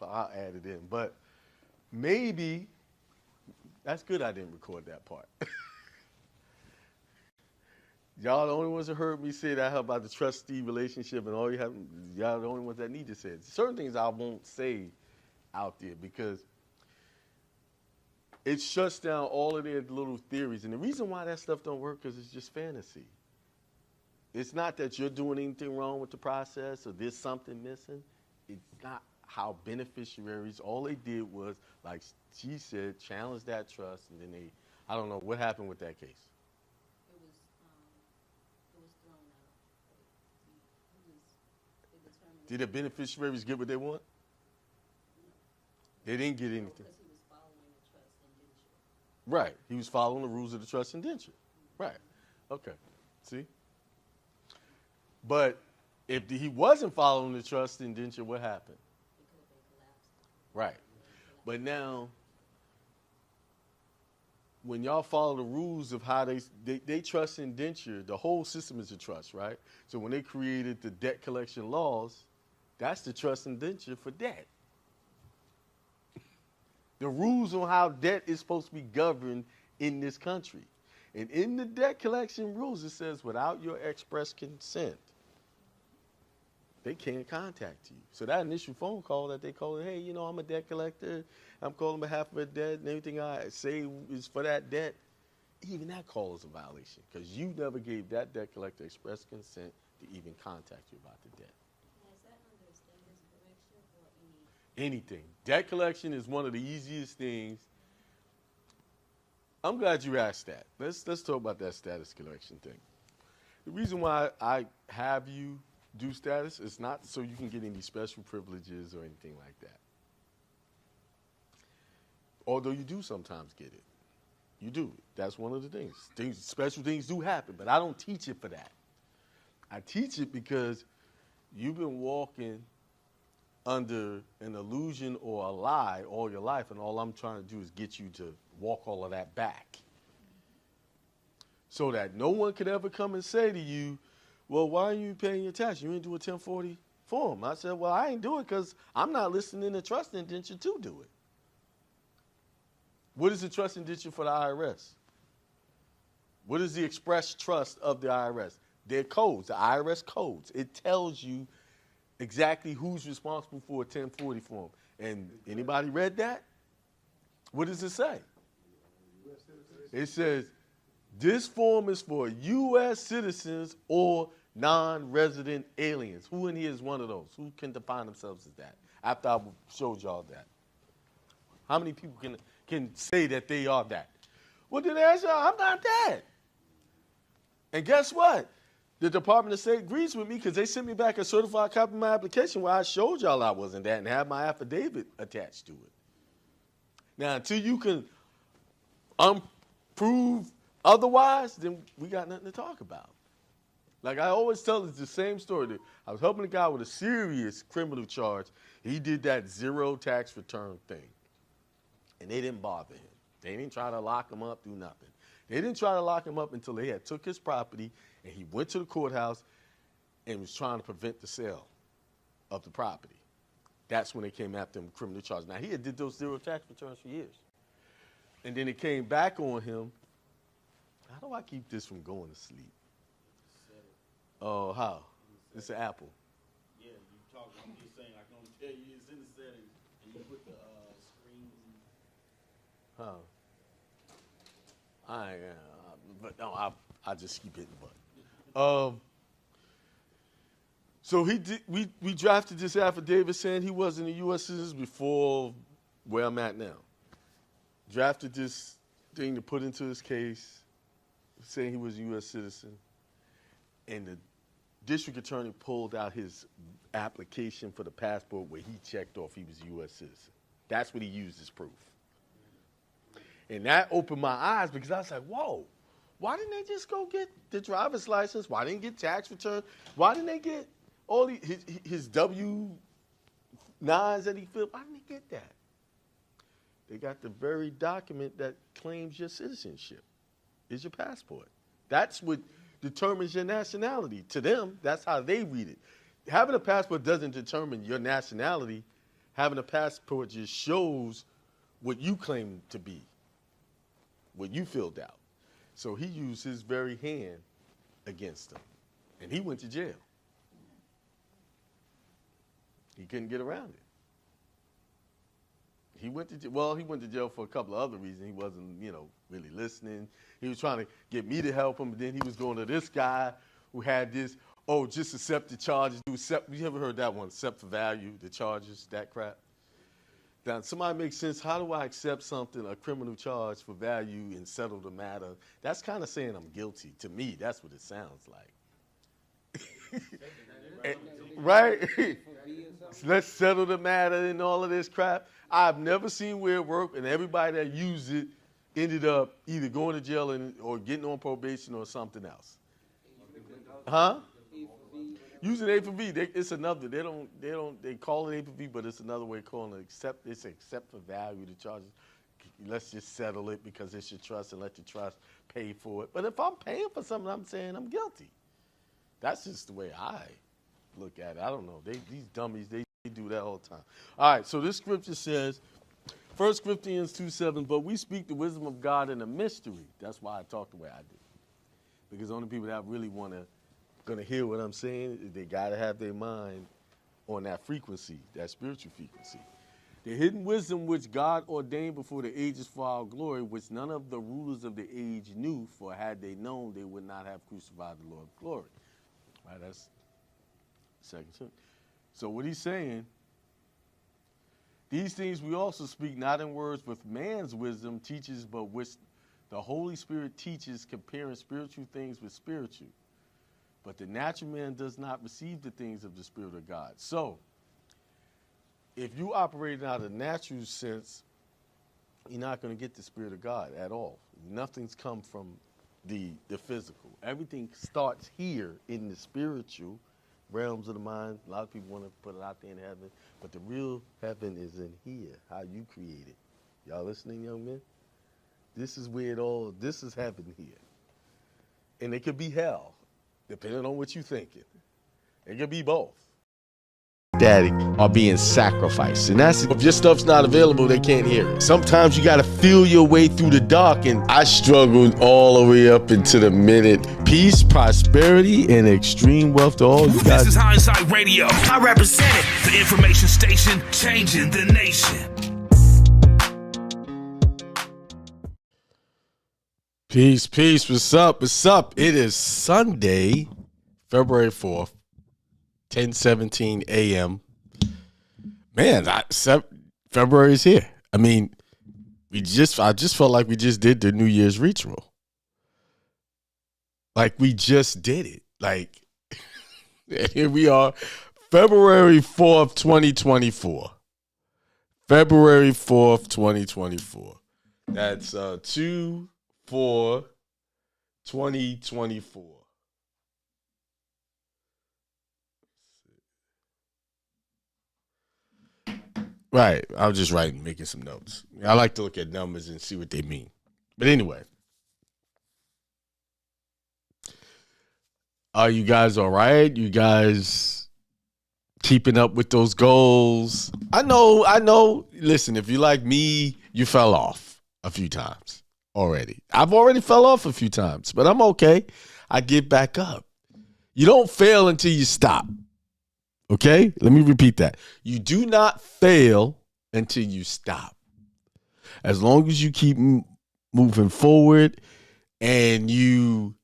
I'll add it in. But maybe that's good I didn't record that part. Y'all the only ones that heard me say that about the trustee relationship, and y'all the only ones that need to say it. Certain things I won't say out there because it shuts down all of their little theories. And the reason why that stuff don't work is it's just fantasy. It's not that you're doing anything wrong with the process or there's something missing. It's not how beneficiaries, all they did was, like she said, challenge that trust, and then I don't know what happened with that case. It was thrown out. They determined. Did the beneficiaries get what they want? They didn't get anything. Because he was following the trust indenture. Right. He was following the rules of the trust indenture. Right. Okay. See? But if he wasn't following the trust indenture, what happened? It could have been collapsed. Right. But now, when y'all follow the rules of how they trust indenture, the whole system is a trust, right? So when they created the debt collection laws, that's the trust indenture for debt. The rules on how debt is supposed to be governed in this country. And in the debt collection rules, it says without your express consent, they can't contact you. So that initial phone call that they call it, hey, I'm a debt collector. I'm calling on behalf of a debt, and everything I say is for that debt. Even that call is a violation because you never gave that debt collector express consent to even contact you about the debt. Is that under status correction or any? Anything. Debt collection is one of the easiest things. I'm glad you asked that. Let's talk about that status collection thing. The reason why I have you do status is not so you can get any special privileges or anything like that. Although you do sometimes get it. You do. That's one of the things. Special things do happen, but I don't teach it for that. I teach it because you've been walking under an illusion or a lie all your life, and all I'm trying to do is get you to walk all of that back. So that no one could ever come and say to you, well, why are you paying your tax? You ain't do a 1040 form. I said, well, I ain't do it because I'm not listening to trust indenture to do it. What is the trust indenture for the IRS? What is the express trust of the IRS? Their codes, the IRS codes. It tells you exactly who's responsible for a 1040 form. And anybody read that? What does it say? It says, this form is for U.S. citizens or non-resident aliens. Who in here is one of those? Who can define themselves as that? After I showed y'all that. How many people can say that they are that? Well, then they ask y'all, I'm not that. And guess what? The Department of State agrees with me because they sent me back a certified copy of my application where I showed y'all I wasn't that and have my affidavit attached to it. Now, until you can prove otherwise, then we got nothing to talk about. Like I always tell, it's the same story. I was helping a guy with a serious criminal charge. He did that zero tax return thing. And they didn't bother him. They didn't try to lock him up, do nothing. They didn't try to lock him up until they had took his property and he went to the courthouse and was trying to prevent the sale of the property. That's when they came after him with criminal charges. Now, he had did those zero tax returns for years. And then it came back on him. How do I keep this from going to sleep? Oh, how? It's an Apple. Yeah, you talk. I'm just saying. I can only tell you it's in the settings, and you put the screen. Huh? But no, I just keep hitting the button. So we drafted this affidavit saying he wasn't a U.S. citizen before where I'm at now. Drafted this thing to put into his case, saying he was a U.S. citizen, and the district attorney pulled out his application for the passport where he checked off he was a U.S. citizen. That's what he used as proof. And that opened my eyes because I was like, whoa, why didn't they just go get the driver's license? Why didn't they get tax return? Why didn't they get all his W-9s that he filled? Why didn't they get that? They got the very document that claims your citizenship is your passport. That's what determines your nationality. To them, that's how they read it. Having a passport doesn't determine your nationality. Having a passport just shows what you claim to be, what you filled out. So he used his very hand against him, and he went to jail. He couldn't get around it. He went to jail for a couple of other reasons. He wasn't, really listening. He was trying to get me to help him, but then he was going to this guy who had this, just accept the charges. You ever heard that one? Accept for value, the charges, that crap. Now, somebody makes sense. How do I accept something, a criminal charge for value and settle the matter? That's kind of saying I'm guilty. To me, that's what it sounds like. Right? Let's settle the matter and all of this crap. I've never seen where it worked, and everybody that used it ended up either going to jail or getting on probation or something else. Huh? Using A for V, it's another. They call it A for V, but it's another way of calling it accept. It's accept for value the charges. Let's just settle it because it's your trust and let the trust pay for it. But if I'm paying for something, I'm saying I'm guilty. That's just the way I look at it. I don't know. These dummies, they do that all the time. All right, so this scripture says, 1 Corinthians 2:7, but we speak the wisdom of God in a mystery. That's why I talk the way I do. Because only people that really gonna hear what I'm saying, they gotta have their mind on that frequency, that spiritual frequency. The hidden wisdom which God ordained before the ages for our glory, which none of the rulers of the age knew, for had they known, they would not have crucified the Lord of glory. Right, that's second sentence. So what he's saying, these things we also speak not in words with man's wisdom teaches, but which the Holy Spirit teaches, comparing spiritual things with spiritual. But the natural man does not receive the things of the Spirit of God. So if you operate out of a natural sense, you're not going to get the Spirit of God at all. Nothing's come from the physical. Everything starts here in the spiritual realms of the mind. A lot of people want to put it out there in heaven, but the real heaven is in here, how you create it. Y'all listening, young men? This is this is heaven here. And it could be hell, depending on what you're thinking. It could be both. Daddy are being sacrificed. And that's if your stuff's not available, they can't hear it. Sometimes you got to feel your way through the dark, and I struggled all the way up into the minute. Peace, prosperity, and extreme wealth to all you guys. This is Hindsight Radio. I represent it. The information station changing the nation. Peace, peace. What's up? What's up? It is Sunday, February 4th. 10:17 a.m. Man, February is here. I mean, I just felt like we just did the New Year's ritual. Like we just did it. Like here we are, February 4th, 2024. February 4th, 2024. That's 2/4/2024. Right. I was just making some notes. I like to look at numbers and see what they mean. But anyway. Are you guys all right? You guys keeping up with those goals? I know. Listen, if you're like me, you fell off a few times already. I've already fell off a few times, but I'm okay. I get back up. You don't fail until you stop. Okay, let me repeat that. You do not fail until you stop. As long as you keep moving forward and you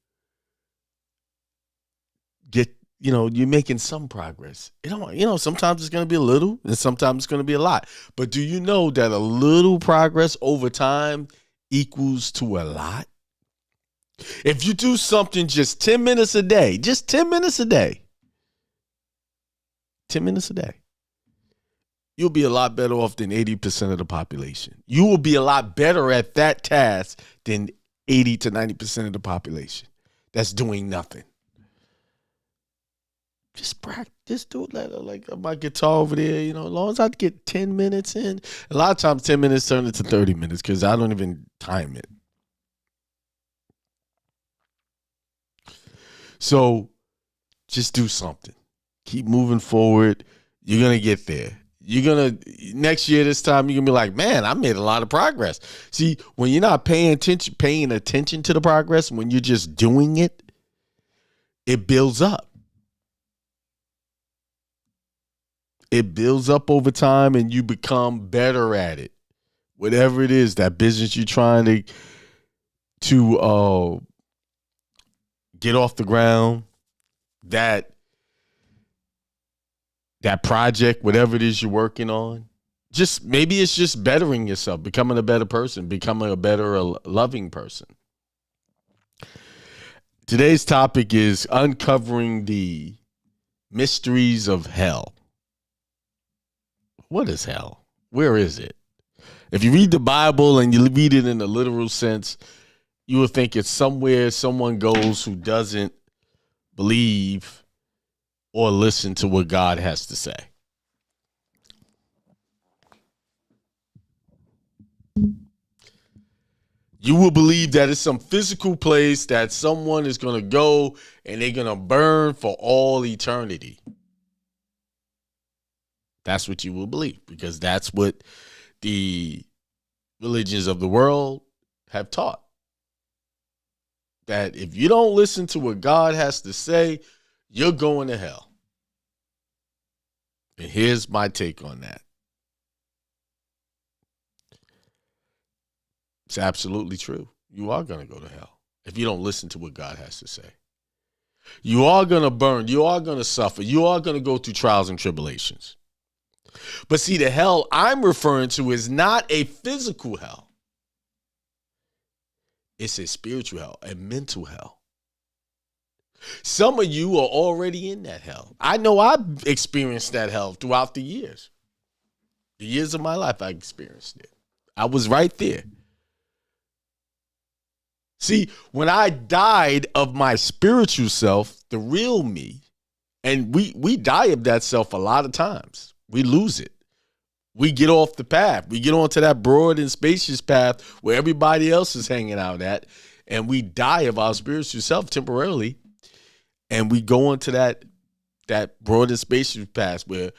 get, you're making some progress. Sometimes it's going to be a little and sometimes it's going to be a lot. But do you know that a little progress over time equals to a lot? If you do something just 10 minutes a day, 10 minutes a day, you'll be a lot better off than 80% of the population. You will be a lot better at that task than 80 to 90% of the population that's doing nothing. Just practice. Just do it like my guitar over there. As long as I get 10 minutes in. A lot of times 10 minutes turn into 30 minutes because I don't even time it. So just do something. Keep moving forward. You're going to get there. next year this time you're gonna be like, man, I made a lot of progress. See, when you're not paying attention to the progress, when you're just doing it, it builds up. It builds up over time and you become better at it. Whatever it is, that business you're trying to get off the ground, that project, whatever it is you're working on, maybe it's just bettering yourself, becoming a better person, becoming a better loving person. Today's topic is uncovering the mysteries of hell. What is hell? Where is it? If you read the Bible and you read it in the literal sense, you would think it's somewhere someone goes who doesn't believe or listen to what God has to say. You will believe that it's some physical place that someone is going to go and they're going to burn for all eternity. That's what you will believe, because that's what the religions of the world have taught. That if you don't listen to what God has to say, you're going to hell. And here's my take on that. It's absolutely true. You are going to go to hell if you don't listen to what God has to say. You are going to burn. You are going to suffer. You are going to go through trials and tribulations. But see, the hell I'm referring to is not a physical hell. It's a spiritual hell, a mental hell. Some of you are already in that hell. I know I've experienced that hell throughout the years. The years of my life, I experienced it. I was right there. See, when I died of my spiritual self, the real me, and we die of that self a lot of times. We lose it. We get off the path. We get onto that broad and spacious path where everybody else is hanging out at, and we die of our spiritual self temporarily, and we go into that broad and spacious path where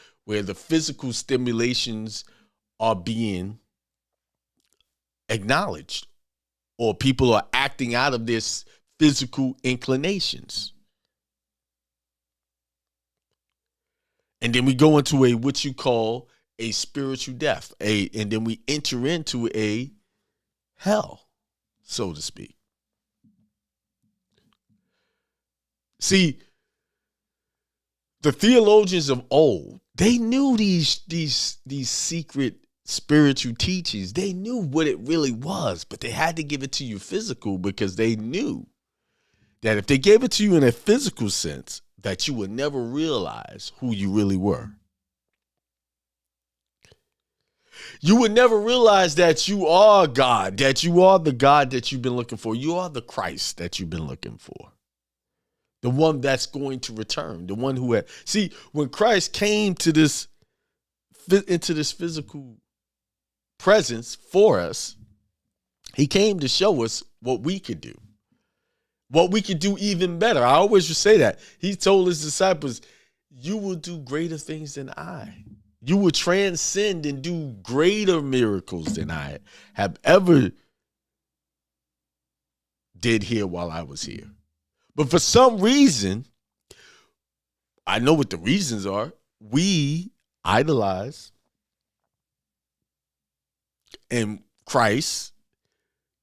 the physical stimulations are being acknowledged, or people are acting out of this physical inclinations. And then we go into what you call a spiritual death, and then we enter into a hell, so to speak. See, the theologians of old, they knew these secret spiritual teachings. They knew what it really was, but they had to give it to you physical, because they knew that if they gave it to you in a physical sense, that you would never realize who you really were. You would never realize that you are God, that you are the God that you've been looking for. You are the Christ that you've been looking for. The one that's going to return, the one who had. See, when Christ came into this physical presence for us, he came to show us what we could do. What we could do even better. I always would say that. He told his disciples, you will do greater things than I. You will transcend and do greater miracles than I have ever did here while I was here. But for some reason, I know what the reasons are. We idolize in Christ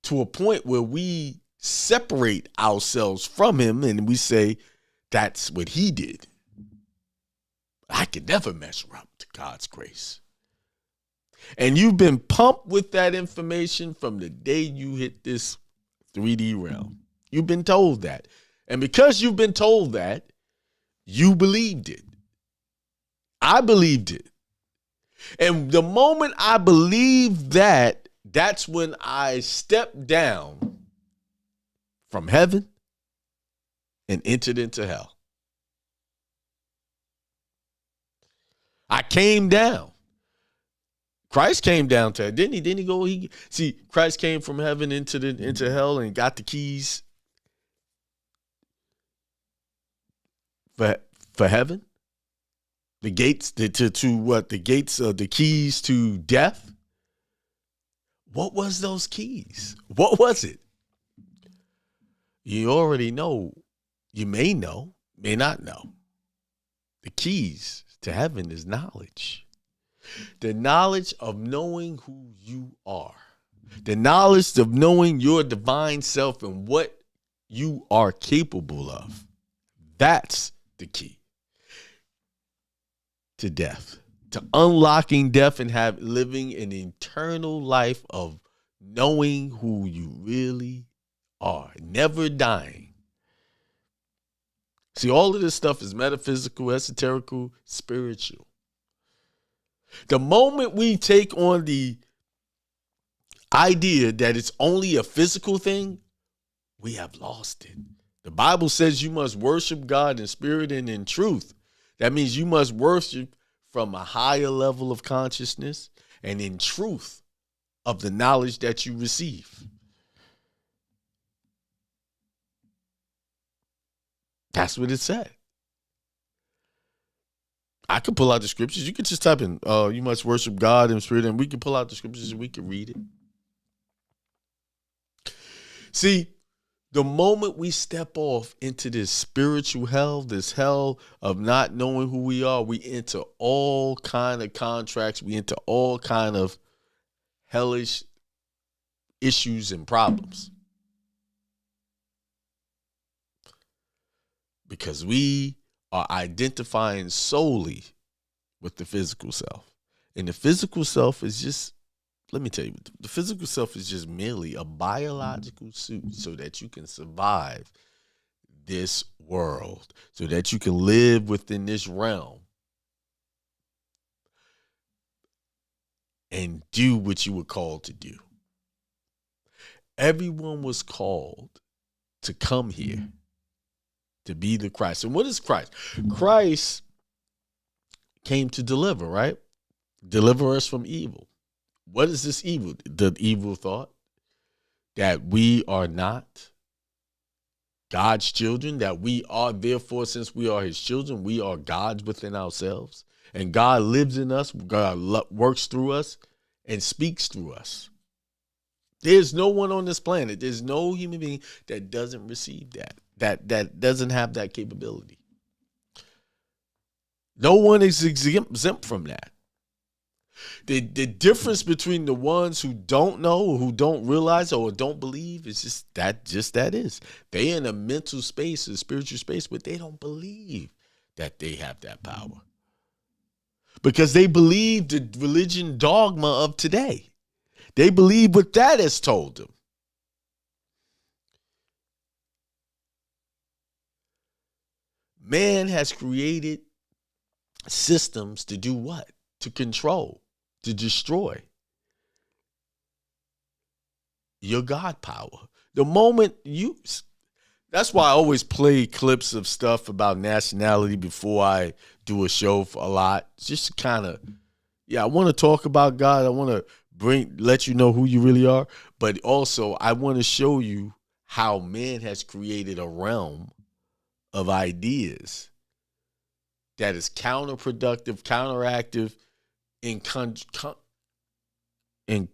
to a point where we separate ourselves from him and we say that's what he did. I could never measure up to God's grace. And you've been pumped with that information from the day you hit this 3D realm. You've been told that. And because you've been told that, you believed it. I believed it. And the moment I believed that, that's when I stepped down from heaven and entered into hell. I came down. Christ came down to it, didn't he? Didn't he go? See, Christ came from heaven into hell and got the keys for heaven. The gates to what? The gates of the keys to death. What was those keys? What was it? You already know. You may know, may not know. The keys to heaven is knowledge. The knowledge of knowing who you are. The knowledge of knowing your divine self and what you are capable of. That's the key to death. To unlocking death and living an eternal life of knowing who you really are. Never dying. See, all of this stuff is metaphysical, esoterical, spiritual. The moment we take on the idea that it's only a physical thing, we have lost it. The Bible says you must worship God in spirit and in truth. That means you must worship from a higher level of consciousness and in truth of the knowledge that you receive. That's what it said. I could pull out the scriptures. You could just type in, you must worship God in spirit, and we can pull out the scriptures and we can read it. See, the moment we step off into this spiritual hell, this hell of not knowing who we are, we enter all kind of contracts. We enter all kind of hellish issues and problems. Because we are identifying solely with the physical self. And the physical self is just, let me tell you, the physical self is just merely a biological suit so that you can survive this world, so that you can live within this realm and do what you were called to do. Everyone was called to come here to be the Christ. And what is Christ? Christ came to deliver, right? Deliver us from evil. What is this evil? The evil thought that we are not God's children, that we are, therefore, since we are his children, we are gods within ourselves. And God lives in us, God works through us and speaks through us. There's no one on this planet, there's no human being that doesn't receive that doesn't have that capability. No one is exempt from that. The difference between the ones who don't know or who don't realize or don't believe is just that is. They in a mental space, a spiritual space, but they don't believe that they have that power. Because they believe the religion dogma of today. They believe what that has told them. Man has created systems to do what? To control, to destroy your God power. The moment that's why I always play clips of stuff about nationality before I do a show for a lot. Just kind of, I want to talk about God. I want to let you know who you really are. But also I want to show you how man has created a realm of ideas that is counterproductive, counteractive, in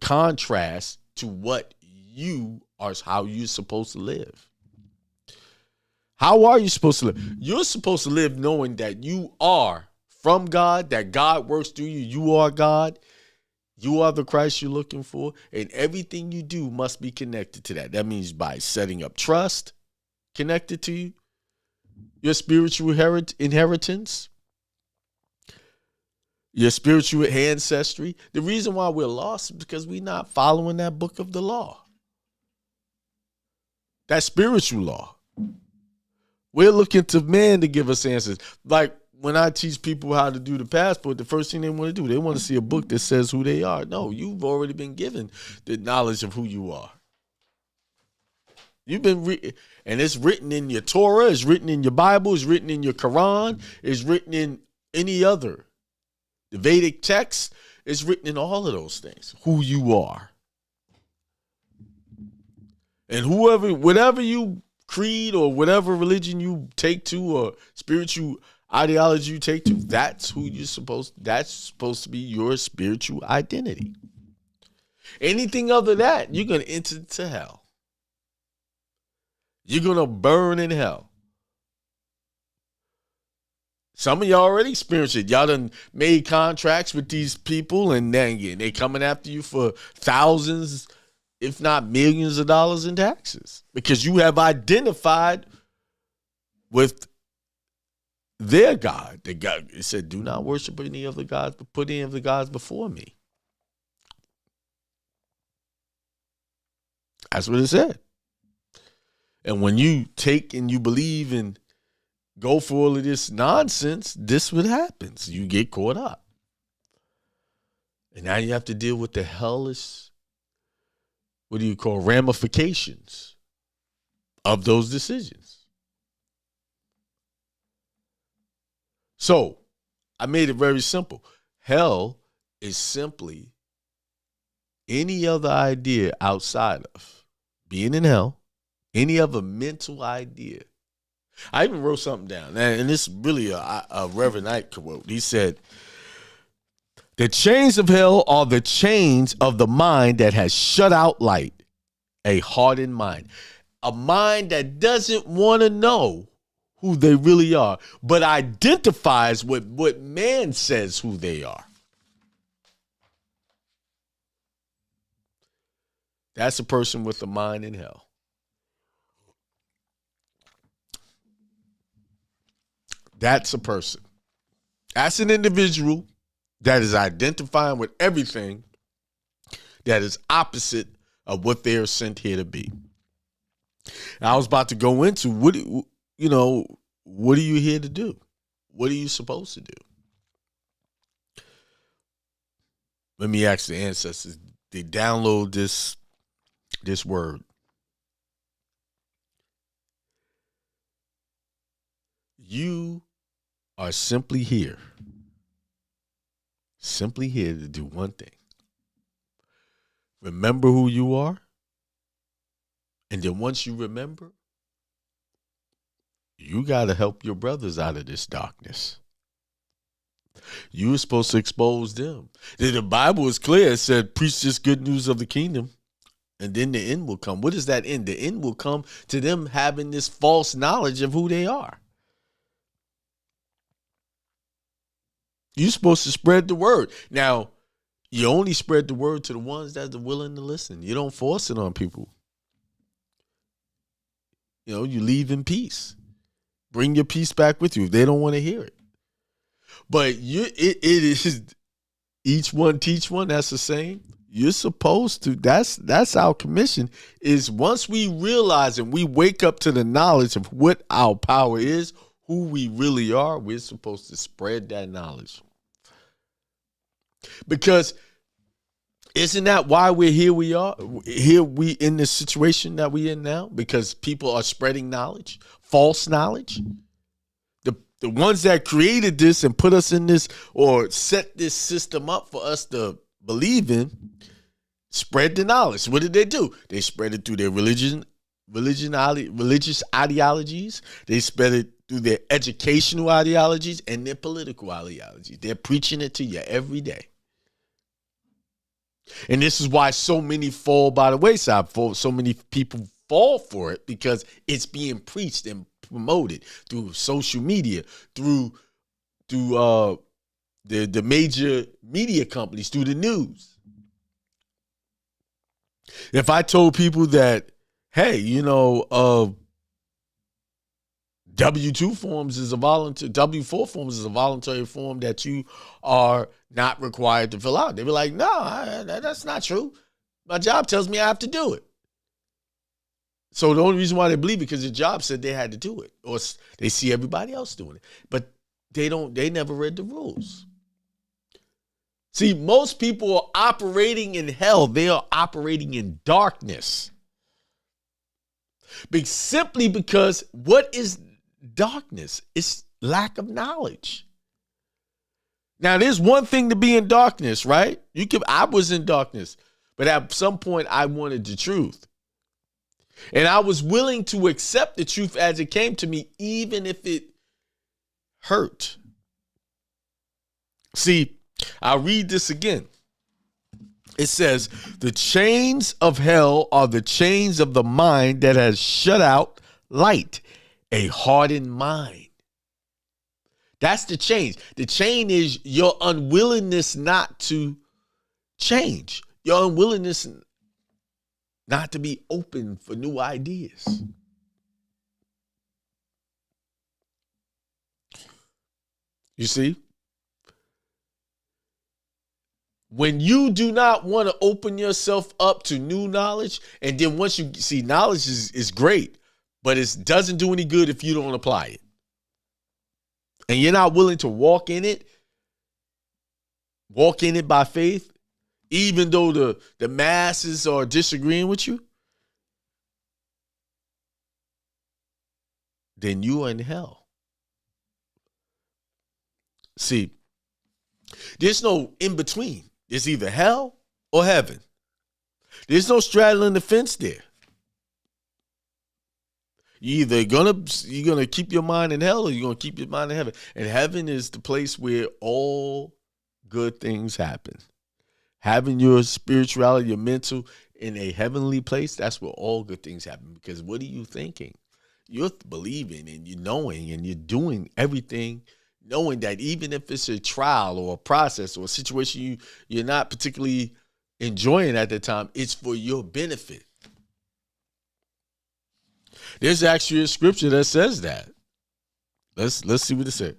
contrast to what you are, how you're supposed to live. How are you supposed to live? You're supposed to live knowing that you are from God, that God works through you. You are God. You are the Christ you're looking for. And everything you do must be connected to that. That means by setting up trust connected to you, your spiritual inheritance, your spiritual ancestry. The reason why we're lost is because we're not following that book of the law. That spiritual law. We're looking to man to give us answers. Like when I teach people how to do the passport, the first thing they want to do, they want to see a book that says who they are. No, you've already been given the knowledge of who you are. You've been and it's written in your Torah, it's written in your Bible, it's written in your Quran, it's written in any other. The Vedic text is written in all of those things, who you are. And whatever you creed or whatever religion you take to or spiritual ideology you take to, that's supposed to be your spiritual identity. Anything other than that, you're going to enter into hell. You're going to burn in hell. Some of y'all already experienced it. Y'all done made contracts with these people, and then they coming after you for thousands, if not millions of dollars in taxes, because you have identified with their God. It said, do not worship any other gods, but put any of the gods before me. That's what it said. And when you take and you believe and go for all of this nonsense, this what happens. You get caught up. And now you have to deal with the hellish, ramifications of those decisions. So I made it very simple. Hell is simply any other idea outside of being in hell, any other mental idea. I even wrote something down, and this is really a Reverend Knight quote. He said, the chains of hell are the chains of the mind that has shut out light, a hardened mind, a mind that doesn't want to know who they really are, but identifies with what man says who they are. That's a person with a mind in hell. That's a person. That's an individual that is identifying with everything that is opposite of what they are sent here to be. And I was about to go into what are you here to do? What are you supposed to do? Let me ask the ancestors. They download this word. You are simply here to do one thing. Remember who you are. And then once you remember, you got to help your brothers out of this darkness. You're supposed to expose them. The Bible is clear. It said, preach this good news of the kingdom, and then the end will come. What is that end? The end will come to them having this false knowledge of who they are. You're supposed to spread the word. Now, you only spread the word to the ones that are willing to listen. You don't force it on people. You leave in peace. Bring your peace back with you if they don't want to hear it. But it is each one teach one. That's the same. You're supposed to. That's our commission. Is once we realize and we wake up to the knowledge of what our power is, who we really are, we're supposed to spread that knowledge. Because isn't that why we're here? We in the situation that we're in now, because people are spreading knowledge, false knowledge. The ones that created this and put us in this or set this system up for us to believe in, spread the knowledge. What did they do? They spread it through their religious ideologies. They spread it through their educational ideologies and their political ideologies. They're preaching it to you every day. And this is why so many fall by the wayside. So many people fall for it, because it's being preached and promoted through social media, through the major media companies, through the news. If I told people that, hey, W-2 forms is a voluntary, W-4 forms is a voluntary form that you are not required to fill out, they'd be like, no, that's not true. My job tells me I have to do it. So the only reason why they believe it, because the job said they had to do it, or they see everybody else doing it, but they never read the rules. See, most people are operating in hell. They are operating in darkness. Simply because what is darkness? It's lack of knowledge. Now, there's one thing to be in darkness, right? I was in darkness, but at some point I wanted the truth. And I was willing to accept the truth as it came to me, even if it hurt. See, I'll read this again. It says, the chains of hell are the chains of the mind that has shut out light, a hardened mind. That's the change. The chain is your unwillingness not to change, your unwillingness not to be open for new ideas. You see? When you do not want to open yourself up to new knowledge, and then once you see knowledge is great, but it doesn't do any good if you don't apply it. And you're not willing to walk in it by faith, even though the masses are disagreeing with you, then you are in hell. See, there's no in between. It's either hell or heaven. There's no straddling the fence there. You're gonna keep your mind in hell, or you're gonna keep your mind in heaven. And heaven is the place where all good things happen. Having your spirituality, your mental in a heavenly place, that's where all good things happen. Because what are you thinking? You're believing and you're knowing and you're doing everything, knowing that even if it's a trial or a process or a situation you're not particularly enjoying at the time, it's for your benefit. There's actually a scripture that says that. Let's see what it says.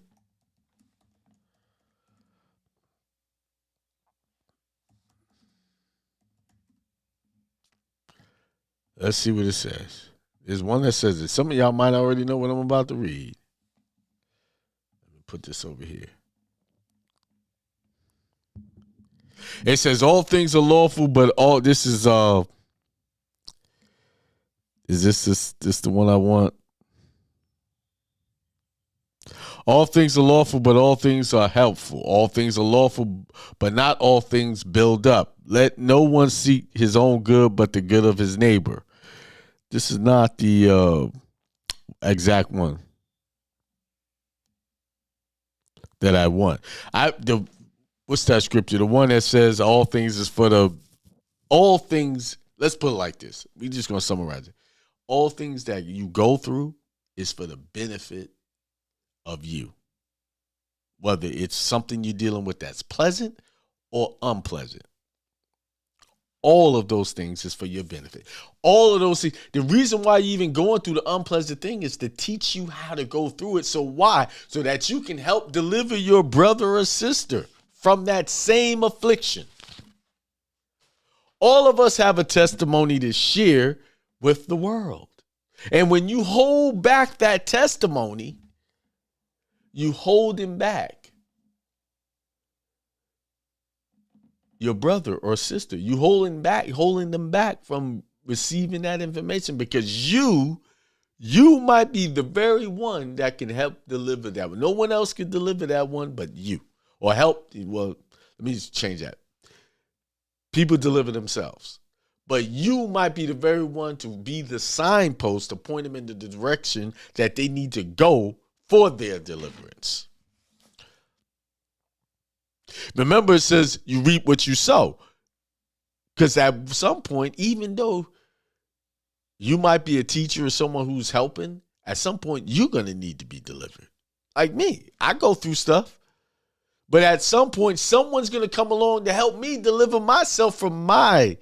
Let's see what it says. There's one that says it. Some of y'all might already know what I'm about to read. Let me put this over here. It says all things are lawful, but all this is this the one I want? All things are lawful, but all things are helpful. All things are lawful, but not all things build up. Let no one seek his own good, but the good of his neighbor. This is not the exact one that I want. What's that scripture? The one that says all things is for all things. Let's put it like this. We're just going to summarize it. All things that you go through is for the benefit of you. Whether it's something you're dealing with that's pleasant or unpleasant. All of those things is for your benefit. All of those things. The reason why you're even going through the unpleasant thing is to teach you how to go through it. So why? So that you can help deliver your brother or sister from that same affliction. All of us have a testimony to share with the world. And when you hold back that testimony, you holding back your brother or sister. You holding them back from receiving that information, because you might be the very one that can help deliver that one. No one else can deliver that one but you. Or help, well, let me just change that. People deliver themselves. But you might be the very one to be the signpost to point them in the direction that they need to go for their deliverance. Remember, it says you reap what you sow. Because at some point, even though you might be a teacher or someone who's helping, at some point, you're going to need to be delivered. Like me, I go through stuff. But at some point, someone's going to come along to help me deliver myself from my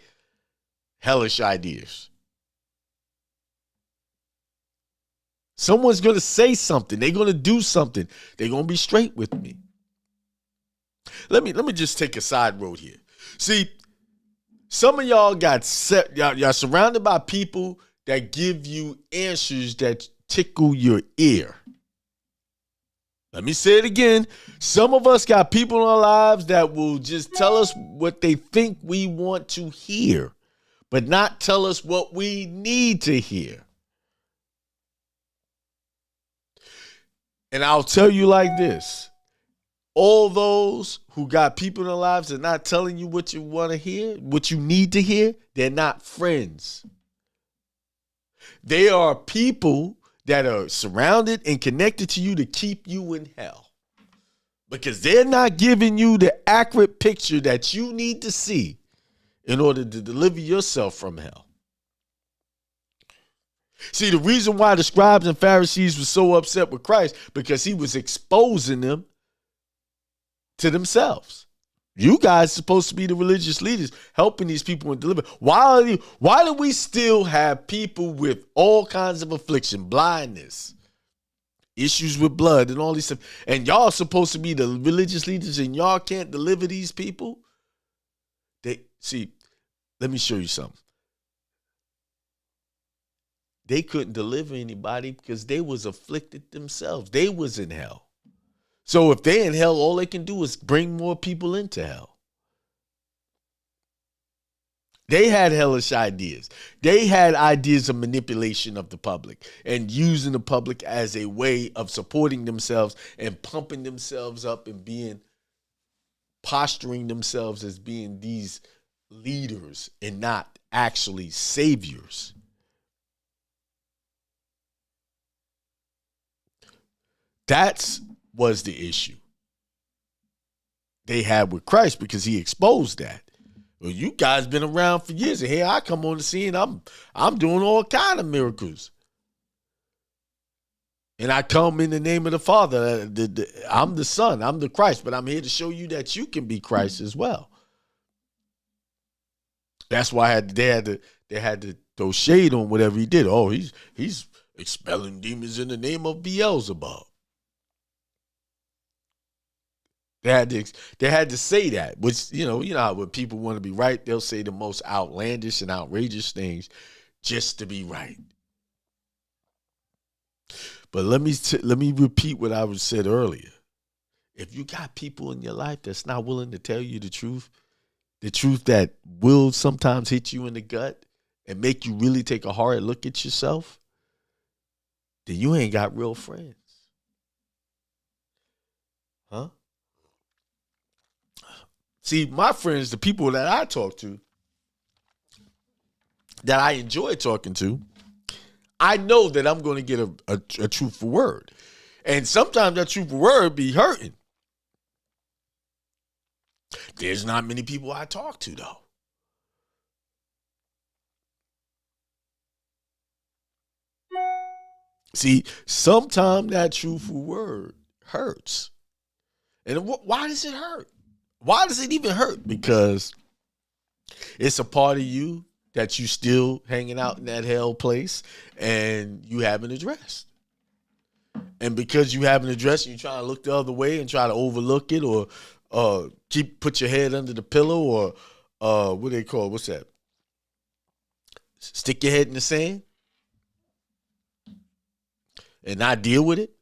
hellish ideas. Someone's going to say something. They're going to do something. They're going to be straight with me. Let me just take a side road here. See, some of y'all y'all surrounded by people that give you answers that tickle your ear. Let me say it again. Some of us got people in our lives that will just tell us what they think we want to hear, but not tell us what we need to hear. And I'll tell you like this. All those who got people in their lives that are not telling you what you want to hear, what you need to hear, they're not friends. They are people that are surrounded and connected to you to keep you in hell. Because they're not giving you the accurate picture that you need to see in order to deliver yourself from hell. See, the reason why the scribes and Pharisees were so upset with Christ, because he was exposing them to themselves. You guys are supposed to be the religious leaders helping these people and deliver. Why do we still have people with all kinds of affliction, blindness, issues with blood and all these stuff? And y'all supposed to be the religious leaders and y'all can't deliver these people? Let me show you something. They couldn't deliver anybody because they was afflicted themselves. They was in hell. So if they're in hell, all they can do is bring more people into hell. They had hellish ideas. They had ideas of manipulation of the public and using the public as a way of supporting themselves and pumping themselves up and posturing themselves as being these leaders and not actually saviors. That was the issue they had with Christ, because he exposed that. Well, you guys been around for years, and here I come on the scene. I'm doing all kind of miracles, and I come in the name of the Father. I'm the Son. I'm the Christ, but I'm here to show you that you can be Christ as well. That's why they had to throw shade on whatever he did. Oh, he's expelling demons in the name of Beelzebub. They had to say that, which, you know how when people want to be right, they'll say the most outlandish and outrageous things just to be right. But let me repeat what I said earlier. If you got people in your life that's not willing to tell you the truth that will sometimes hit you in the gut and make you really take a hard look at yourself, then you ain't got real friends. Huh? See, my friends, the people that I talk to, that I enjoy talking to, I know that I'm going to get a truthful word. And sometimes that truthful word be hurting. There's not many people I talk to, though. See, sometimes that truthful word hurts. And why does it hurt? Why does it even hurt? Because it's a part of you that you still hanging out in that hell place and you haven't addressed. And because you haven't addressed, you trying to look the other way and try to overlook it, or put your head under the pillow, or what do they call it? What's that? Stick your head in the sand and not deal with it.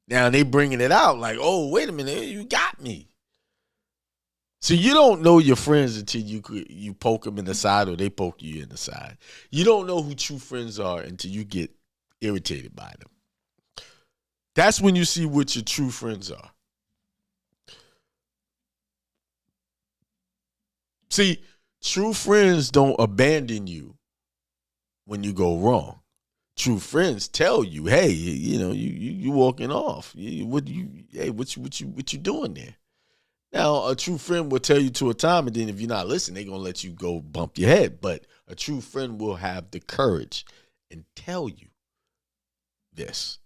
Now they bringing it out like, oh, wait a minute, you got me. So you don't know your friends until you poke them in the side or they poke you in the side. You don't know who true friends are until you get irritated by them. That's when you see what your true friends are. See, true friends don't abandon you when you go wrong. True friends tell you, hey, you walking off. What you doing there? Now, a true friend will tell you to a time, and then if you're not listening, they're going to let you go bump your head. But a true friend will have the courage and tell you this.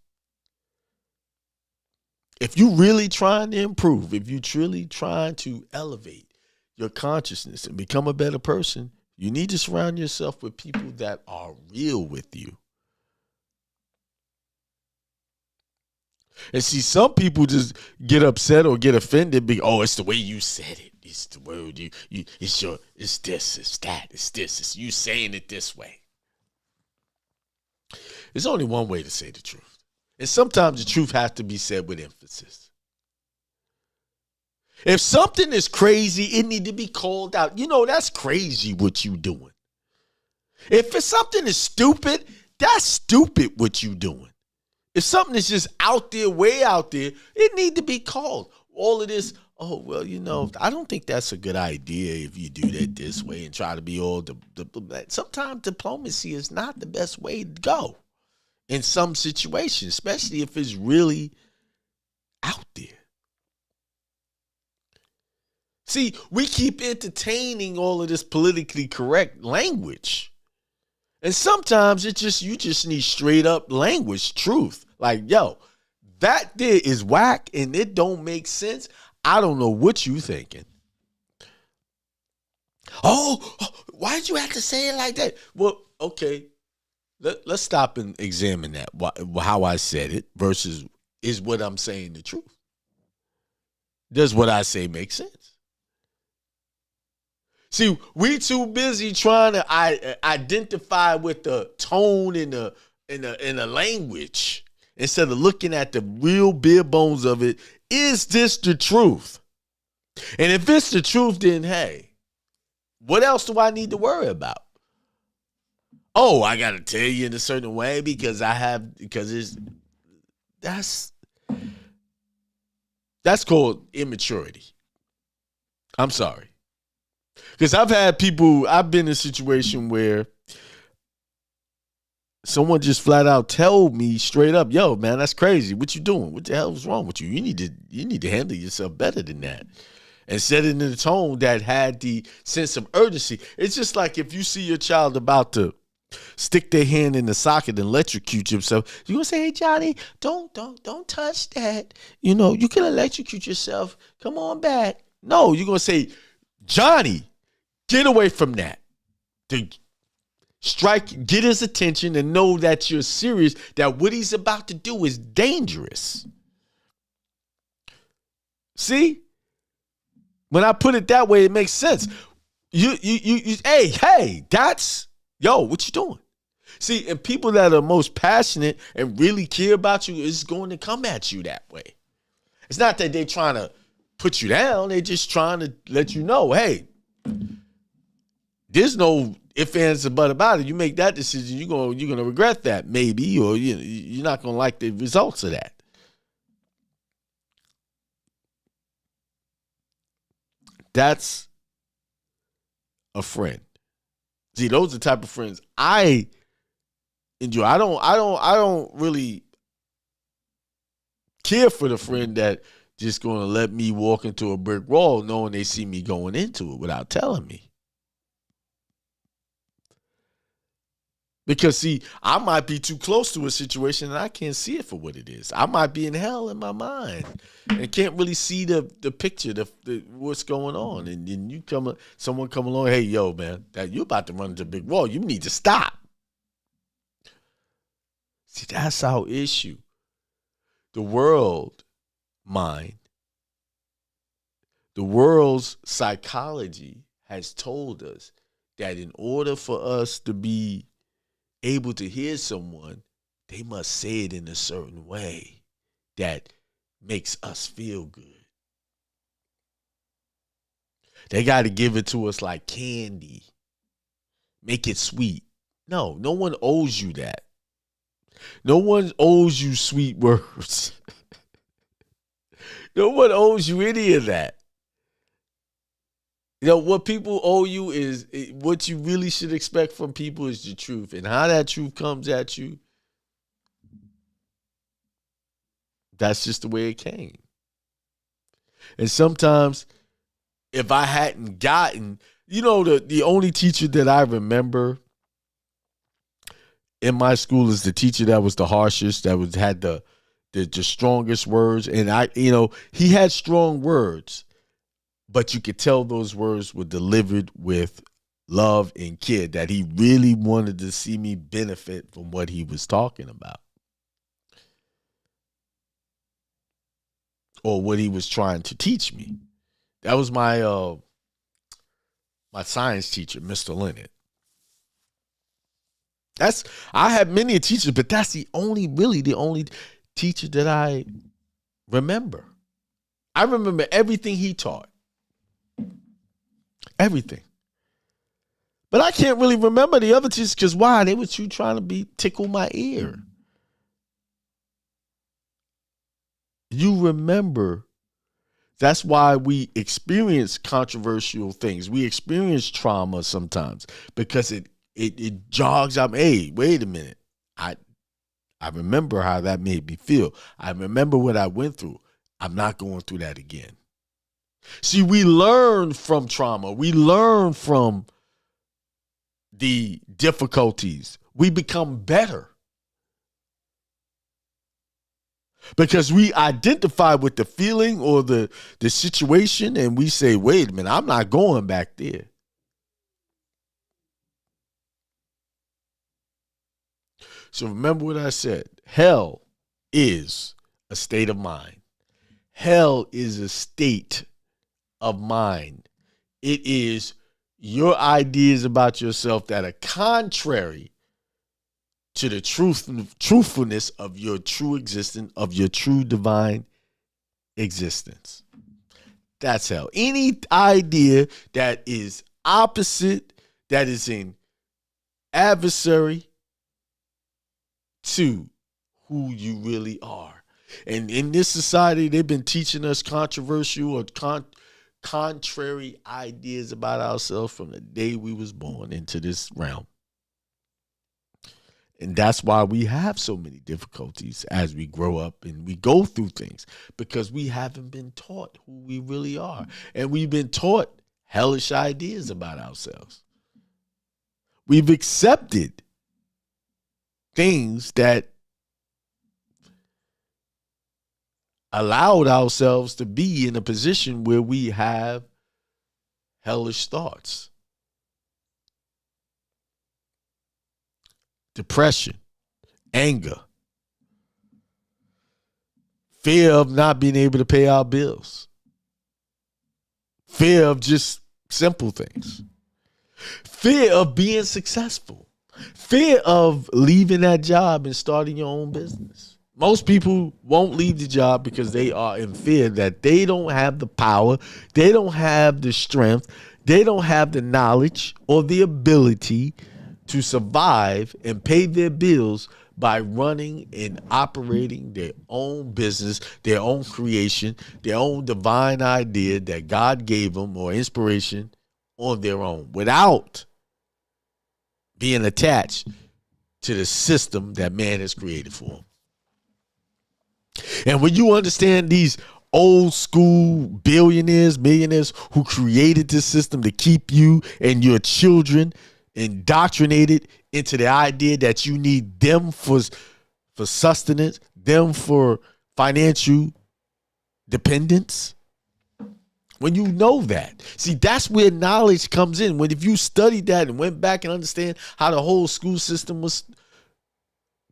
If you're really trying to improve, if you're truly trying to elevate your consciousness and become a better person, you need to surround yourself with people that are real with you. And see, some people just get upset or get offended because, oh, it's the way you said it. It's the word it's this, it's that, it's this, it's you saying it this way. There's only one way to say the truth. And sometimes the truth has to be said with emphasis. If something is crazy, it need to be called out. That's crazy what you doing. If something is stupid, that's stupid what you doing. If something is just out there, way out there, it need to be called. All of this, oh, well, I don't think that's a good idea if you do that this way and try to be all sometimes diplomacy is not the best way to go. in some situations, especially if it's really out there. See, we keep entertaining all of this politically correct language. And sometimes you just need straight up language, truth. Like, yo, that there is whack and it don't make sense. I don't know what you thinking. Oh, why'd you have to say it like that? Well, okay, let's stop and examine that, how I said it versus is what I'm saying the truth. Does what I say make sense? See, we too busy trying to identify with the tone in the language instead of looking at the real bare bones of it. Is this the truth? And if it's the truth, then hey, what else do I need to worry about? Oh, I gotta tell you in a certain way because that's called immaturity. I'm sorry. Because I've been in a situation where someone just flat out told me straight up, yo, man, that's crazy. What you doing? What the hell is wrong with you? You need to handle yourself better than that. And said it in a tone that had the sense of urgency. It's just like if you see your child about to stick their hand in the socket and electrocute yourself, you're gonna say, hey Johnny, don't touch that. You know, you can electrocute yourself. Come on back. No, you're gonna say, Johnny, get away from that. Get his attention and know that you're serious, that what he's about to do is dangerous. See? When I put it that way, it makes sense. Hey, what you doing? See, and people that are most passionate and really care about you is going to come at you that way. It's not that they're trying to put you down. They're just trying to let you know, hey, there's no ifs, ands, or buts about it. You make that decision, you're gonna regret that maybe, or you're not gonna like the results of that. That's a friend. See, those are the type of friends I enjoy. I don't really care for the friend that just gonna let me walk into a brick wall knowing they see me going into it without telling me. Because, see, I might be too close to a situation and I can't see it for what it is. I might be in hell in my mind and can't really see the picture, the what's going on. And then someone come along, hey, yo, man, that you're about to run into a big wall. You need to stop. See, that's our issue. The world mind, the world's psychology has told us that in order for us to be able to hear someone, they must say it in a certain way that makes us feel good. They got to give it to us like candy. Make it sweet. No one owes you that. No one owes you sweet words. No one owes you any of that. You know, what people owe you is what you really should expect from people is the truth. And how that truth comes at you, that's just the way it came. And sometimes if I hadn't gotten, the only teacher that I remember in my school is the teacher that was the harshest, that had the strongest words. And he had strong words. But you could tell those words were delivered with love and care, that he really wanted to see me benefit from what he was talking about or what he was trying to teach me. That was my science teacher, Mr. Leonard. I had many teachers, but that's the only teacher that I remember. I remember everything he taught. Everything. But I can't really remember the other teachers because why? They were trying to tickle my ear. You remember, that's why we experience controversial things. We experience trauma sometimes because it jogs up. Hey, wait a minute. I remember how that made me feel. I remember what I went through. I'm not going through that again. See, we learn from trauma. We learn from the difficulties. We become better because we identify with the feeling or the situation, and we say, wait a minute, I'm not going back there. So remember what I said. Hell is a state of mind. Hell is a state of mind. It is your ideas about yourself that are contrary to the truthfulness of your true existence, of your true divine existence. That's hell. Any idea that is opposite, that is in adversary to who you really are. And in this society, they've been teaching us controversial or contrary ideas about ourselves from the day we was born into this realm. And that's why we have so many difficulties as we grow up and we go through things, because we haven't been taught who we really are. And we've been taught hellish ideas about ourselves. We've accepted things that allowed ourselves to be in a position where we have hellish thoughts. Depression, anger, fear of not being able to pay our bills, fear of just simple things, fear of being successful, fear of leaving that job and starting your own business. Most people won't leave the job because they are in fear that they don't have the power, they don't have the strength, they don't have the knowledge or the ability to survive and pay their bills by running and operating their own business, their own creation, their own divine idea that God gave them or inspiration on their own without being attached to the system that man has created for them. And when you understand these old school billionaires, millionaires who created this system to keep you and your children indoctrinated into the idea that you need them for sustenance, them for financial dependence. When you know that, see, that's where knowledge comes in. When if you studied that and went back and understand how the whole school system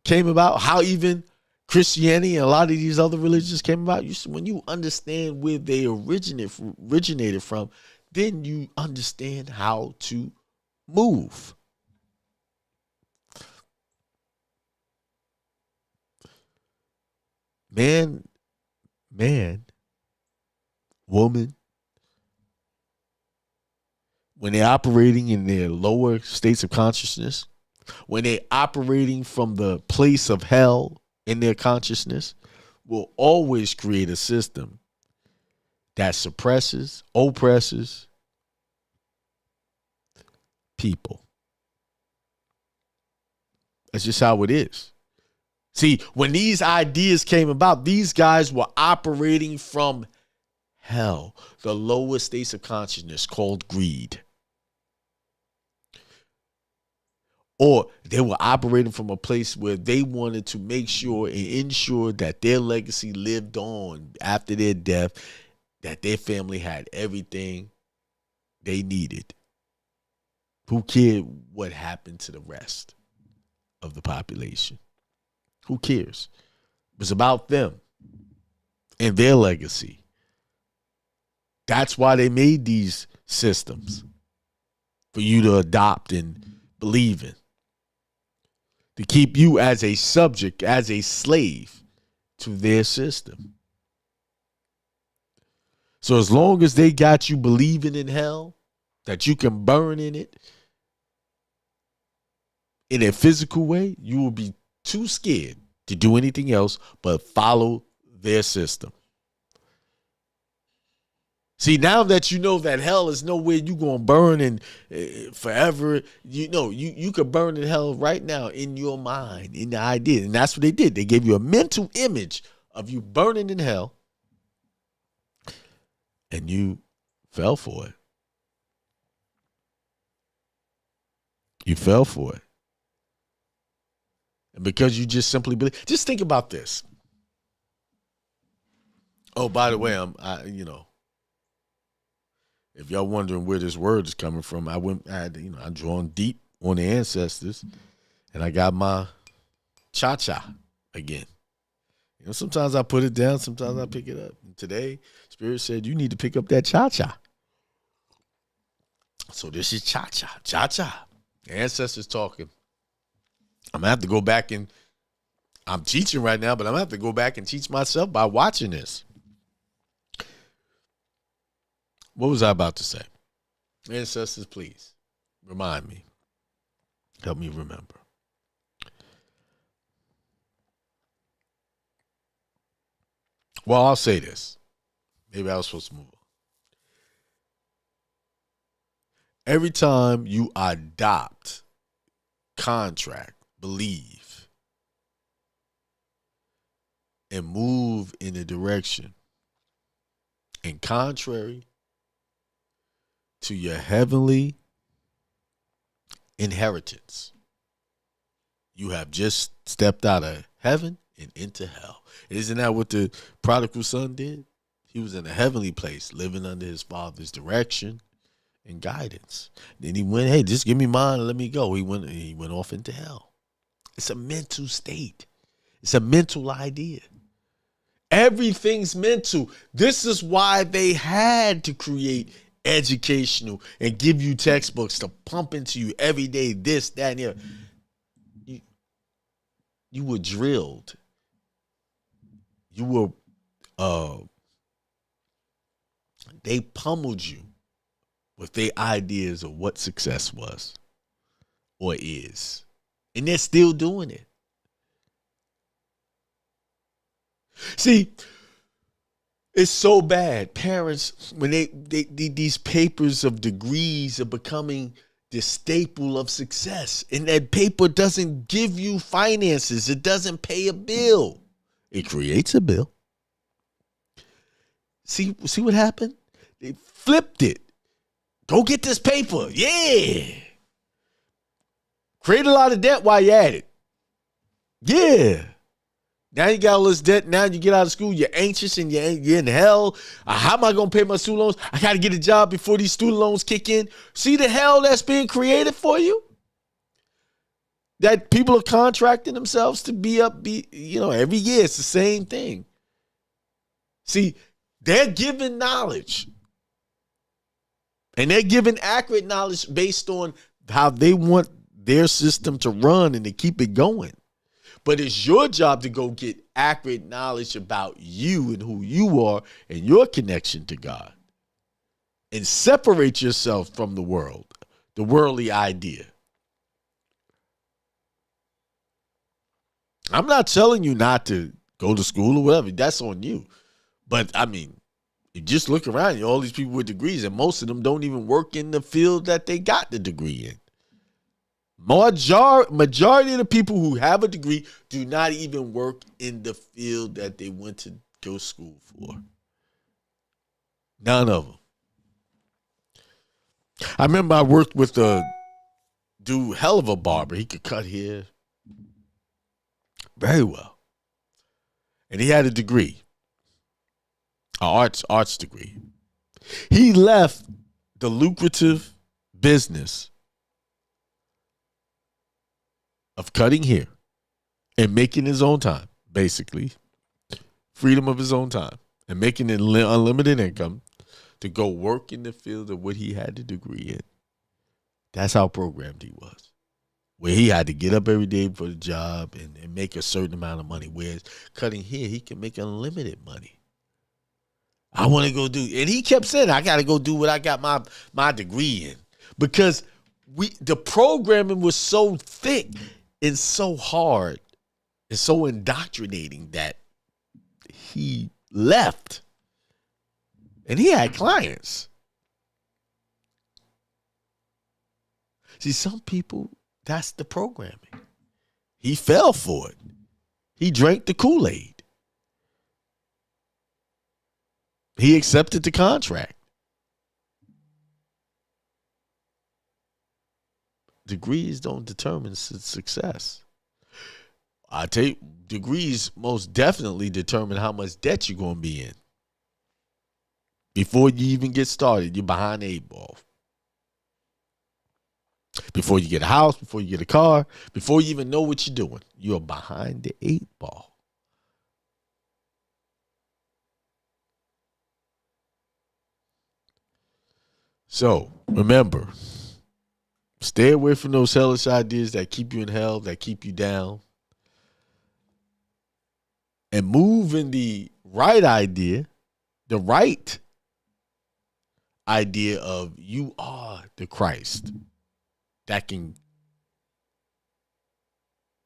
came about, how even Christianity and a lot of these other religions came about, when you understand where they originated from, then you understand how to move. Man, woman, when they're operating in their lower states of consciousness, when they're operating from the place of hell in their consciousness, will always create a system that suppresses, oppresses people. That's just how it is. See, when these ideas came about, these guys were operating from hell, the lower states of consciousness called greed. Or they were operating from a place where they wanted to make sure and ensure that their legacy lived on after their death, that their family had everything they needed. Who cared what happened to the rest of the population? Who cares? It was about them and their legacy. That's why they made these systems for you to adopt and believe in. To keep you as a subject, as a slave to their system. So as long as they got you believing in hell, that you can burn in it, in a physical way, you will be too scared to do anything else but follow their system. See, now that you know that hell is nowhere you gonna burn in forever, you could burn in hell right now in your mind, in the idea. And that's what they did. They gave you a mental image of you burning in hell, and you fell for it. You fell for it. And because you just simply believe, just think about this. Oh, by the way, if y'all wondering where this word is coming from, I drawn deep on the ancestors, and I got my cha-cha again. Sometimes I put it down, sometimes I pick it up. And today, Spirit said, you need to pick up that cha-cha. So this is cha-cha, cha-cha. The ancestors talking. I'm going to have to go back and, I'm teaching right now, but I'm going to have to go back and teach myself by watching this. What was I about to say? Ancestors, please remind me. Help me remember. Well, I'll say this. Maybe I was supposed to move on. Every time you adopt, contract, believe, and move in a direction and contrary to your heavenly inheritance, you have just stepped out of heaven and into hell. Isn't that what the prodigal son did? He was in a heavenly place, living under his father's direction and guidance. Then he went, hey, just give me mine and let me go. He went off into hell. It's a mental state. It's a mental idea. Everything's mental. This is why they had to create educational and give you textbooks to pump into you every day, this, that, and the other. You were drilled. You were, they pummeled you with their ideas of what success was or is. And they're still doing it. See, it's so bad. Parents, when these papers of degrees are becoming the staple of success, and that paper doesn't give you finances. It doesn't pay a bill. It creates a bill. See what happened? They flipped it. Go get this paper. Yeah. Create a lot of debt while you're at it. Yeah. Now you got all this debt. Now you get out of school. You're anxious and you're in hell. How am I going to pay my student loans? I got to get a job before these student loans kick in. See the hell that's being created for you? That people are contracting themselves to be every year it's the same thing. See, they're giving knowledge. And they're giving accurate knowledge based on how they want their system to run and to keep it going. But it's your job to go get accurate knowledge about you and who you are and your connection to God. And separate yourself from the world, the worldly idea. I'm not telling you not to go to school or whatever. That's on you. But, I mean, you just look around, all these people with degrees, and most of them don't even work in the field that they got the degree in. Majority of the people who have a degree do not even work in the field that they went to go to school for. None of them. I remember I worked with a dude, hell of a barber. He could cut hair very well. And he had a degree, an arts degree. He left the lucrative business of cutting hair and making his own time, basically, freedom of his own time, and making an unlimited income to go work in the field of what he had the degree in. That's how programmed he was, where he had to get up every day for the job and make a certain amount of money, whereas cutting hair, he can make unlimited money. I want to go do, and he kept saying, I got to go do what I got my degree in, because the programming was so thick and so hard and so indoctrinating that he left And he had clients. See, some people, that's the programming. He fell for it. He drank the Kool-Aid. He accepted the contract. Degrees don't determine success. I tell you, degrees most definitely determine how much debt you're going to be in. Before you even get started, you're behind the 8 ball. Before you get a house, before you get a car, before you even know what you're doing, you're behind the 8 ball. So remember, stay away from those hellish ideas that keep you in hell, that keep you down. And move in the right idea, the right idea of you are the Christ that can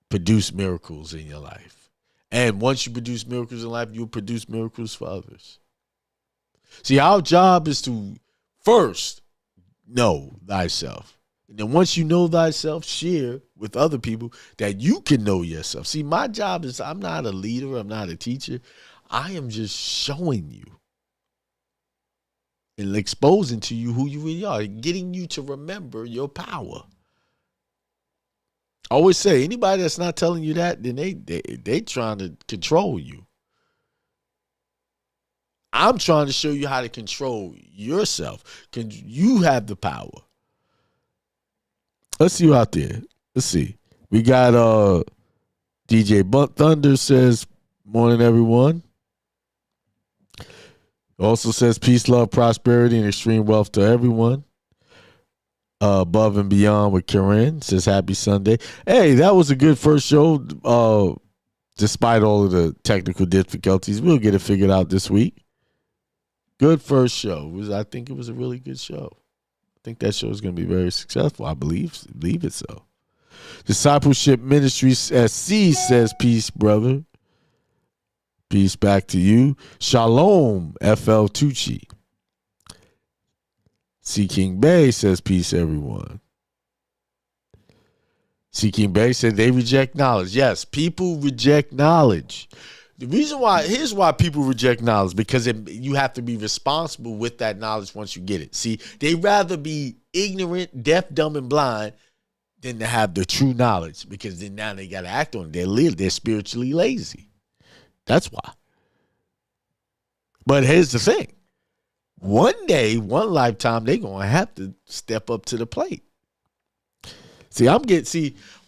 produce miracles in your life. And once you produce miracles in life, you'll produce miracles for others. See, our job is to first know thyself. And then once you know thyself, share with other people that you can know yourself. See, my job is, I'm not a leader. I'm not a teacher. I am just showing you and exposing to you who you really are, getting you to remember your power. I always say, anybody that's not telling you that, then they trying to control you. I'm trying to show you how to control yourself. You have the power. Let's see you out there. Let's see. We got DJ Bunt Thunder says, morning, everyone. Also says peace, love, prosperity, and extreme wealth to everyone. Above and Beyond with Karen says happy Sunday. Hey, that was a good first show. Despite all of the technical difficulties, we'll get it figured out this week. Good first show. I think it was a really good show. I think that show is going to be very successful. I believe it so. Discipleship Ministry SC says peace, brother. Peace back to you. Shalom, FL Tucci. C. King Bay says peace, everyone. C. King Bay said they reject knowledge. Yes, people reject knowledge. The reason why, here's why people reject knowledge, because you have to be responsible with that knowledge once you get it. See, they rather be ignorant, deaf, dumb, and blind than to have the true knowledge, because then now they got to act on it. They're spiritually lazy. That's why. But here's the thing. One day, one lifetime, they're going to have to step up to the plate.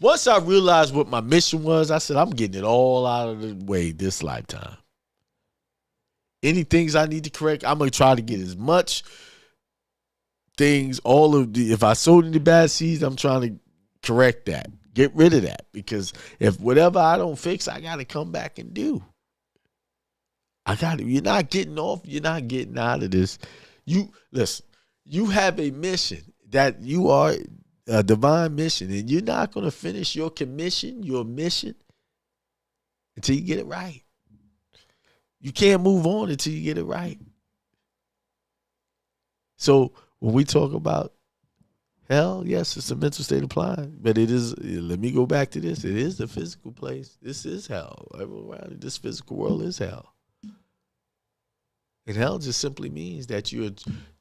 Once I realized what my mission was, I said, I'm getting it all out of the way this lifetime. Any things I need to correct, I'm going to try to get as much things, if I sowed any bad seeds, I'm trying to correct that. Get rid of that. Because if whatever I don't fix, I got to come back and do. You're not getting off, you're not getting out of this. Listen, you have a mission that you are a divine mission, and you're not going to finish your commission, your mission, until you get it right. You can't move on until you get it right. So when we talk about hell, yes, it's a mental state of mind, but it is, let me go back to this, it is the physical place. This is hell. This physical world is hell. And hell just simply means that you're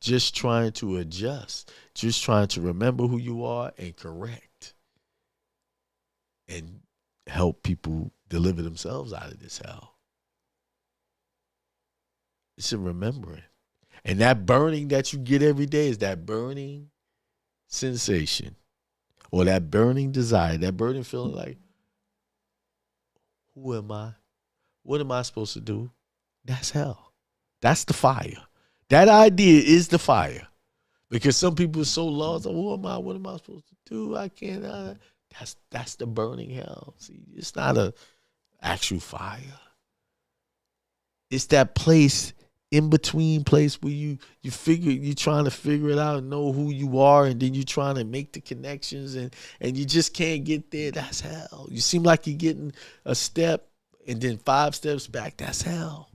just trying to adjust, just trying to remember who you are and correct and help people deliver themselves out of this hell. It's a remembering. And that burning that you get every day is that burning sensation or that burning desire, that burning feeling like, who am I? What am I supposed to do? That's hell. That's the fire. That idea is the fire. Because some people are so lost. Who am I? What am I supposed to do? I can't. That's the burning hell. See, it's not a actual fire. It's that place, in between place where you're trying to figure it out and know who you are, and then you're trying to make the connections and you just can't get there. That's hell. You seem like you're getting a step and then 5 steps back. That's hell.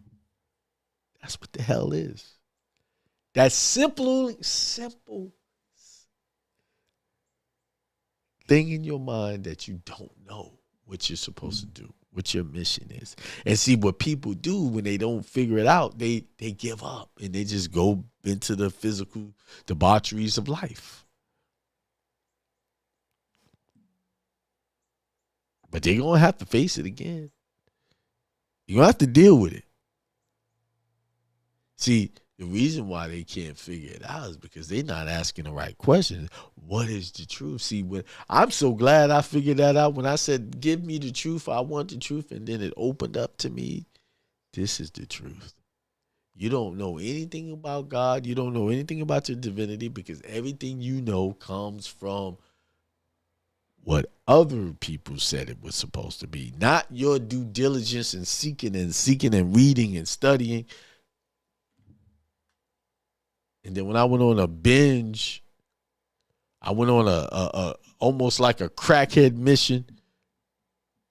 That's what the hell is. That simple thing in your mind that you don't know what you're supposed to do, what your mission is. And see, what people do when they don't figure it out, they give up and they just go into the physical debaucheries of life. But they're going to have to face it again. You're going to have to deal with it. See, the reason why they can't figure it out is because they're not asking the right questions. What is the truth? See, I'm so glad I figured that out when I said, give me the truth. I want the truth. And then it opened up to me. This is the truth. You don't know anything about God. You don't know anything about your divinity because everything you know comes from what other people said it was supposed to be. Not your due diligence and seeking and reading and studying. And then when I went on a binge, I went on a almost like a crackhead mission,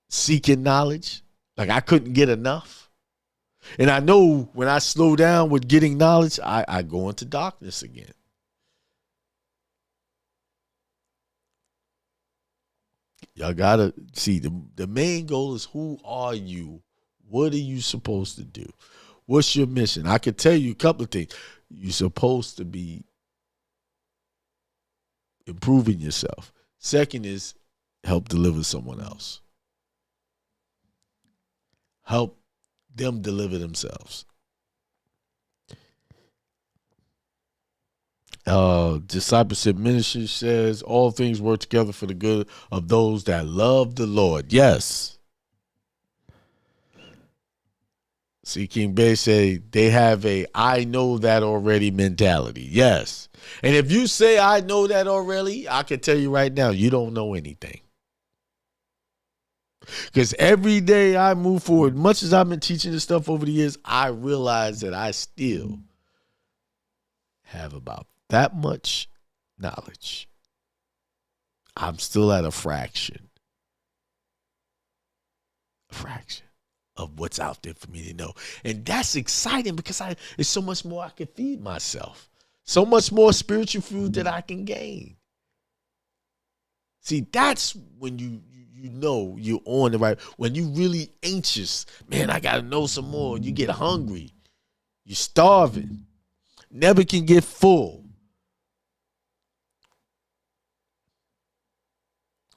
seeking knowledge. Like I couldn't get enough. And I know when I slow down with getting knowledge, I go into darkness again. Y'all gotta see the main goal is, who are you? What are you supposed to do? What's your mission? I could tell you a couple of things. You're supposed to be improving yourself. Second is help deliver someone else. Help them deliver themselves. Discipleship Ministry says all things work together for the good of those that love the Lord. Yes. See, King Bay say they have a I know that already mentality. Yes. And if you say I know that already, I can tell you right now, you don't know anything. Because every day I move forward, much as I've been teaching this stuff over the years, I realize that I still have about that much knowledge. I'm still at a fraction of what's out there for me to know. And that's exciting because it's so much more I can feed myself. So much more spiritual food that I can gain. See, that's when you know you're on the right. When you really anxious, man, I got to know some more. You get hungry. You're starving. Never can get full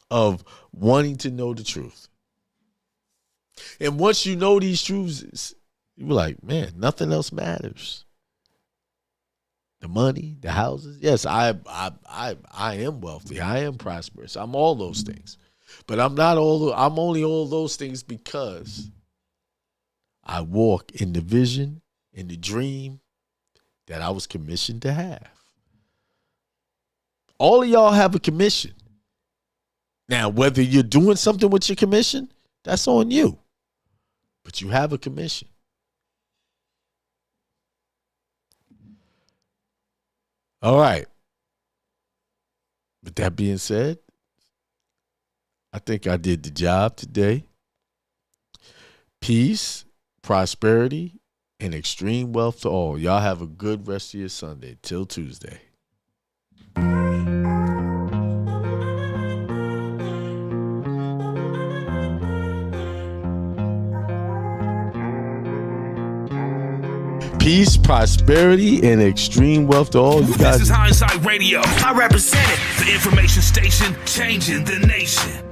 of wanting to know the truth. And once you know these truths, you're like, man, nothing else matters. The money, the houses. Yes, I am wealthy. I am prosperous. I'm all those things. But I'm only all those things because I walk in the vision, in the dream that I was commissioned to have. All of y'all have a commission. Now, whether you're doing something with your commission, that's on you. But you have a commission. All right. With that being said, I think I did the job today. Peace, prosperity, and extreme wealth to all. Y'all have a good rest of your Sunday. Till Tuesday. Peace, prosperity, and extreme wealth to all you guys. This is Hindsight Radio. I represent it. The information station changing the nation.